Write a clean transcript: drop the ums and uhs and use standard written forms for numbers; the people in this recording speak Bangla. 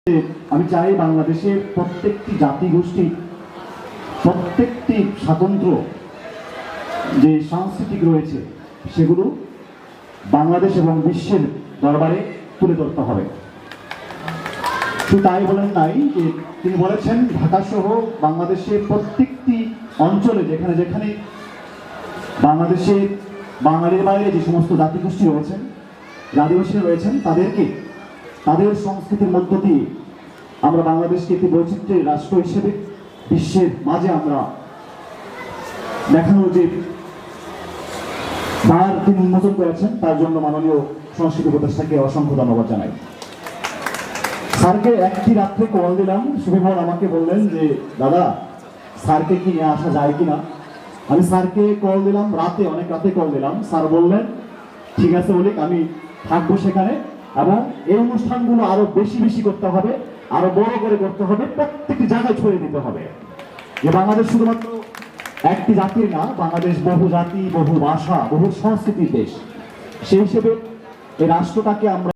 আমি চাই বাংলাদেশের প্রত্যেকটি জাতিগোষ্ঠী প্রত্যেকটি স্বাতন্ত্র যে সাংস্কৃতিক রয়েছে সেগুলো বাংলাদেশ এবং বিশ্বের দরবারে তুলে ধরতে হবে। শুধু তাই বলেন নাই, যে তিনি বলেছেন ঢাকা সহ বাংলাদেশের প্রত্যেকটি অঞ্চলে যেখানে যেখানে বাংলাদেশে বাঙালির বাইরে যে সমস্ত জাতিগোষ্ঠী রয়েছেন, আদিবাসী রয়েছেন, তাদেরকে তাদের সংস্কৃতির মধ্য দিয়ে আমরা বাংলাদেশকে একটি বৈচিত্র্যের রাষ্ট্র হিসেবে বিশ্বের মাঝে আমরা দেখানোর যে দ্বার তিনি উন্মোচন করেছেন, তার জন্য মাননীয় সংস্কৃতি উপদেষ্টাকে অসংখ্য ধন্যবাদ জানাই। স্যারকে একটি রাত্রে কল দিলাম, সুবিমল আমাকে বললেন যে দাদা স্যারকে কি নিয়ে আসা যায় কিনা। আমি স্যারকে কল দিলাম রাতে, অনেক রাতে কল দিলাম। স্যার বললেন ঠিক আছে অলিক, আমি থাকবো সেখানে, এবং এই অনুষ্ঠানগুলো আরো বেশি বেশি করতে হবে, আরো বড় করে করতে হবে, প্রত্যেকটি জায়গায় ছড়িয়ে দিতে হবে। যে বাংলাদেশ শুধুমাত্র একটি জাতির না, বাংলাদেশ বহু জাতি, বহু ভাষা, বহু সংস্কৃতির দেশ। সেই হিসেবে এই রাষ্ট্রটাকে আমরা